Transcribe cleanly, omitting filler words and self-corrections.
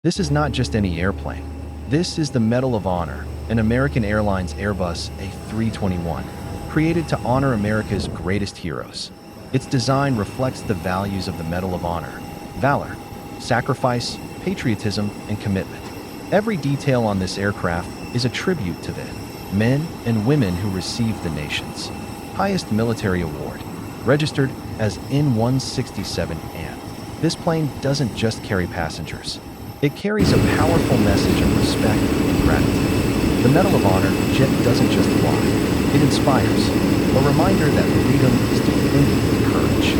This is not just any airplane. This is the Medal of Honor, an American Airlines Airbus A321, created to honor America's greatest heroes. Its design reflects the values of the Medal of Honor: valor, sacrifice, patriotism, and commitment. Every detail on this aircraft is a tribute to the men and women who received the nation's highest military award, registered as N-167N. This plane doesn't just carry passengers. It carries a powerful message of respect and gratitude. The Medal of Honor jet doesn't just fly. It inspires, a reminder that freedom is defended with courage.